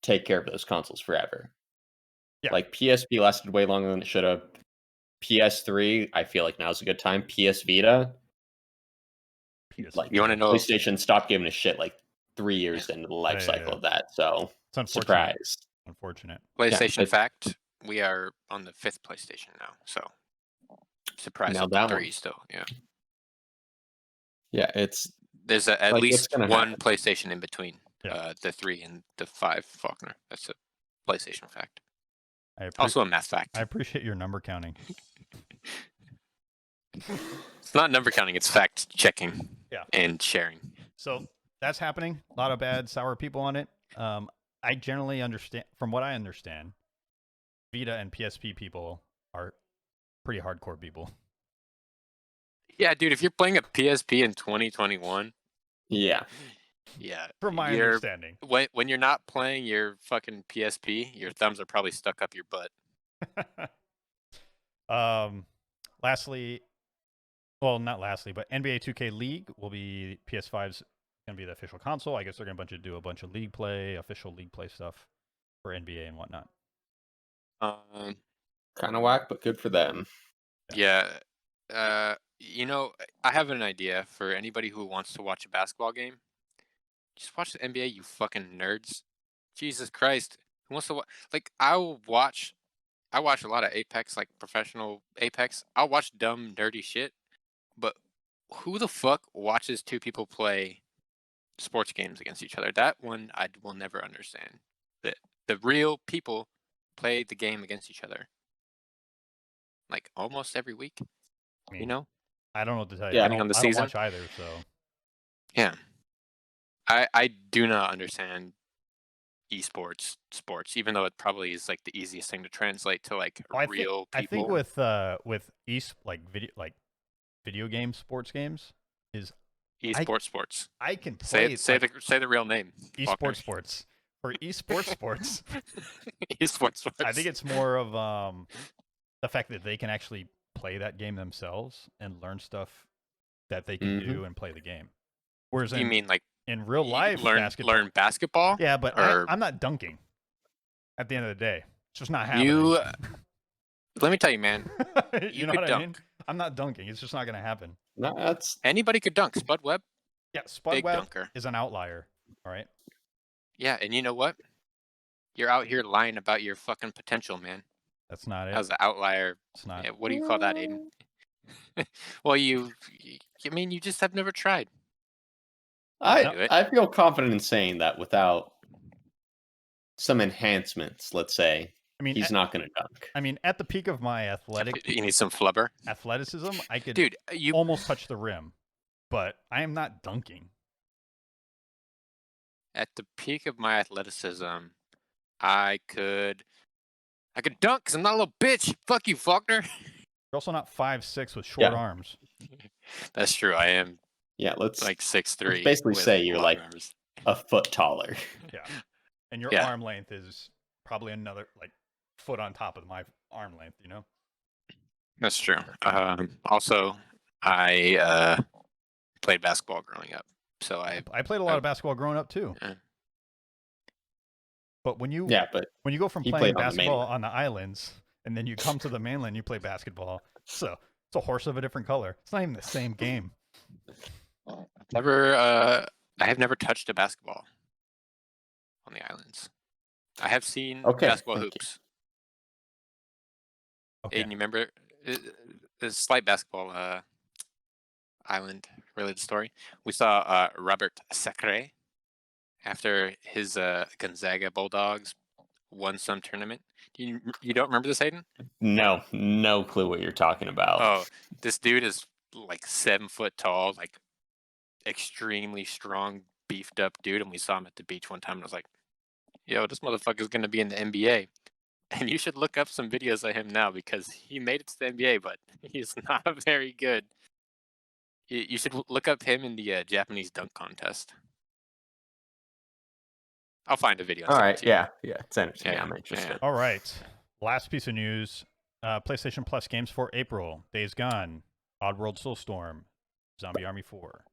take care of those consoles forever. Yeah. Like PSP lasted way longer than it should have. PS3, I feel like now's a good time. PS Vita, like you want to know? PlayStation stopped giving a shit like 3 years into the life cycle of that. So it's unfortunate. Surprise. Unfortunate. PlayStation fact: we are on the 5th PlayStation now, so surprise at the 3 still. Yeah. Yeah, there's at least one PlayStation in between the 3 and the 5. Faulkner. That's a PlayStation fact. Also a math fact. I appreciate your number counting. It's not number counting, it's fact checking and sharing. So that's happening. A lot of bad, sour people on it. I generally understand, from what I understand, Vita and PSP people are pretty hardcore people. Yeah, dude, if you're playing a PSP in 2021. Yeah. Yeah. From my understanding. When you're not playing your fucking PSP, your thumbs are probably stuck up your butt. Lastly, well, not lastly, but NBA 2K League will be PS5's going to be the official console. I guess they're going to do a bunch of league play, official league play stuff for NBA and whatnot. Kind of whack, but good for them. Yeah. You know, I have an idea for anybody who wants to watch a basketball game. Just watch the NBA, you fucking nerds. Jesus Christ. Who wants to like, I watch a lot of Apex, like professional Apex. I'll watch dumb, nerdy shit. But who the fuck watches two people play sports games against each other? That one I will never understand. The real people play the game against each other. like almost every week. I You mean, know? I don't know what to tell you. Yeah. I Depending on don't, the I don't season. watch either, so Yeah. I do not understand esports sports, even though it probably is like the easiest thing to translate to like real I think people. with video games, sports games is Sports. I can Say play it. Say the real name. Falkner. esports sports. For esports sports, Esports sports. I think it's more of the fact that they can actually play that game themselves and learn stuff that they can do and play the game. Whereas You mean like in real life basketball, learn basketball? yeah, but or I'm not dunking. At the end of the day, it's just not happening. Let me tell you, man. You know could what I mean? dunk. I'm not dunking. It's just not going to happen. No, that's Anybody could dunk. Spud Webb, Yeah, Spud big Webb dunker. is an outlier. All right. Yeah, and you know what? You're out here lying about your fucking potential, man. That's not it. As an outlier. It's not. Yeah, what do you call that, Aidan? Well, you just have never tried. I feel confident in saying that without some enhancements, let's say, I mean, he's not going to dunk. I mean, at the peak of my You need some flubber. athleticism, I could Dude, you almost touch the rim, but I am not dunking. At the peak of my athleticism, I could dunk because I'm not a little bitch. Fuck you, Falkner. You're also not 5'6" with short arms. That's true. I am. Yeah, let's like 6'3". let's basically say you're like arms. a foot taller. Yeah, and your arm length is probably another like foot on top of my arm length. You know. That's true. Also, I played basketball growing up, so I played a lot of basketball growing up too. Yeah. But when you go from he playing played on the basketball mainland. on the islands and then you come to the mainland, you play basketball. So it's a horse of a different color. It's not even the same game. I have never touched a basketball on the islands. I have seen basketball hoops. Okay. Aidan, you remember the slight basketball island related story? We saw Robert Sacre after his Gonzaga Bulldogs won some tournament. You don't remember this, Aidan? No clue what you're talking about. Oh, this dude is like 7 foot tall, like extremely strong, beefed up dude, and we saw him at the beach one time, and I was like, "Yo, this motherfucker's gonna be in the NBA." And you should look up some videos of him now because he made it to the NBA, but he's not very good. You should look up him in the Japanese dunk contest. I'll find a video. All right, yeah, send it to me. I'm interested. All right, last piece of news: PlayStation Plus games for April: Days Gone, Oddworld Soulstorm, Zombie Army 4.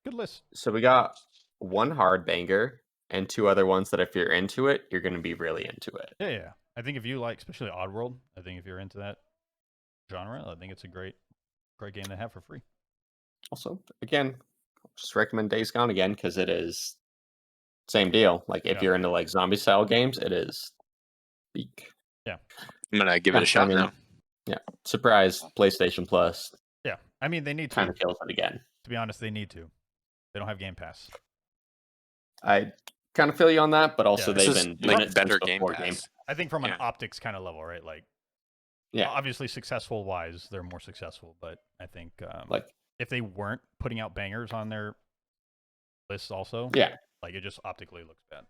Good list. So we got one hard banger and 2 other ones that if you're into it, you're going to be really into it. Yeah. I think if you like, especially Oddworld, I think if you're into that genre, I think it's a great game to have for free. Also, again, just recommend Days Gone again because it is same deal. Like if you're into like zombie style games, it is peak. Yeah, I'm gonna give it a shot now. Yeah, surprise PlayStation Plus. Yeah, I mean they need to. Kind of kills it again. To be honest, they need to. They don't have Game Pass. I kind of feel you on that, but also they've been doing it better since before Game Pass. I think from an optics kind of level, right? Like, obviously successful wise, they're more successful, but I think like if they weren't putting out bangers on their lists, also, like it just optically looks bad.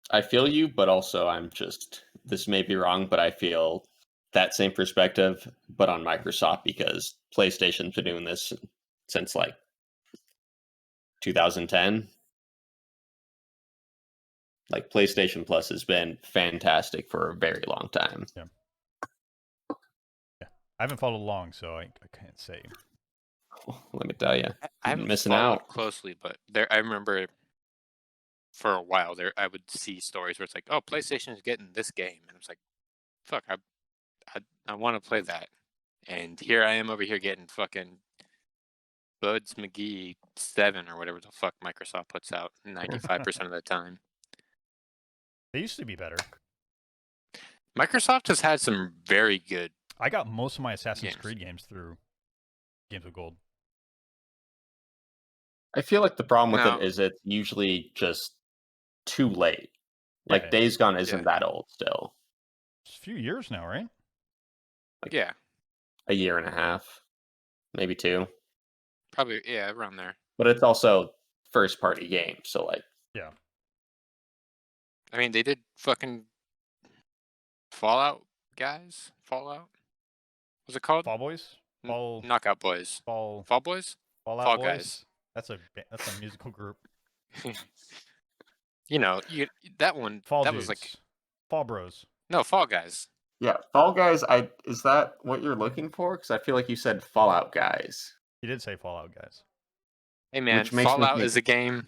I feel you, but also this may be wrong, but I feel that same perspective, but on Microsoft because PlayStation's been doing this since like 2010. Like PlayStation Plus has been fantastic for a very long time. Yeah. I haven't followed along, so I can't say. Let me tell you, I haven't missing followed out closely, but I remember for a while I would see stories where it's like, "Oh, PlayStation is getting this game," and I was like, "Fuck, I want to play that." And here I am over here getting fucking Buds McGee 7 or whatever the fuck Microsoft puts out 95% of the time. They used to be better. Microsoft has had some very good. I got most of my Assassin's Creed games through Games with Gold. I feel like the problem with it is it's usually just too late. Like Days Gone isn't that old still. It's a few years now, right? Yeah, a year and a half, maybe 2. probably. Yeah, around there. But it's also first party game, so like Yeah. I mean, they did fucking Fallout guys. Fallout. What's it called? Fall Boys? Fall Knockout Boys. Fall Fall Boys. Fallout Fall Boys? Guys. That's a musical group. You know, that one. Fall that Dudes. was like Fall Bros. no Fall Guys. yeah, Fall Guys. Is that what you're looking for? Because I feel like you said Fallout Guys. You did say Fallout Guys. Hey man, Which makes me Fallout think- is a game.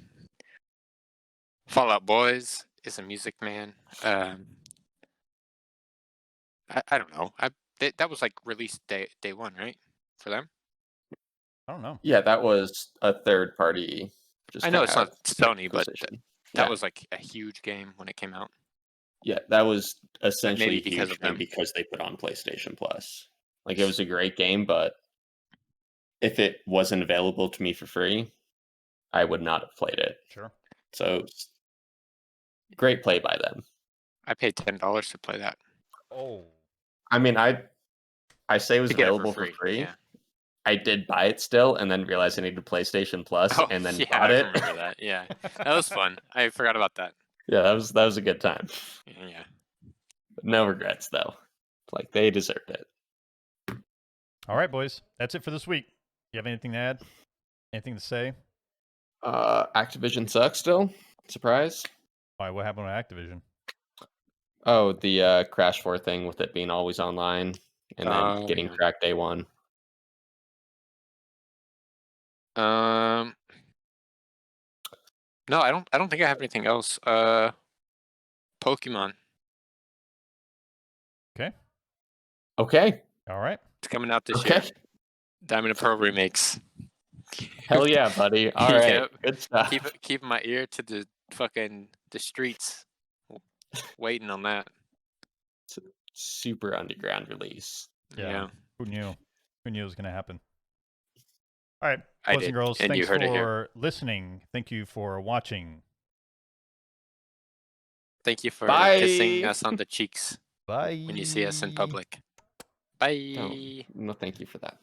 Fallout Boys is a music, man. I don't know. That was like released day one, right? For them. I don't know. Yeah, that was a third party. I know it's not Sony, but acquisition. that Yeah. was like a huge game when it came out. Yeah, that was essentially maybe because huge of them. because they put on PlayStation Plus. Like it was a great game, but if it wasn't available to me for free, I would not have played it. Sure. So great play by them. I paid $10 to play that. Oh. I mean, I say it was To get it available for free. Yeah. I did buy it still, and then realized I needed PlayStation Plus, Oh, and then yeah, bought I it. remember that. Yeah, that was fun. I forgot about that. Yeah, that was a good time. Yeah. No regrets though. Like they deserved it. All right, boys. That's it for this week. You have anything to add? Anything to say? Activision sucks still. Surprise. Why? What happened with Activision? Oh, the Crash 4 thing with it being always online and then getting Yeah. cracked day one. No, I don't think I have anything else. Pokemon. Okay. All right. It's coming out this year. Okay. Diamond and Pearl remakes. Hell yeah, buddy. All right. Yep. Good stuff. Keep my ear to the streets, waiting on that. It's a super underground release. Yeah. Who knew? Who knew it was going to happen? All right, I boys and did, girls, and you thanks heard it here. for listening. Thank you for watching. Thank you for Bye. kissing us on the cheeks Bye. when you see us in public. Bye. No, thank you for that.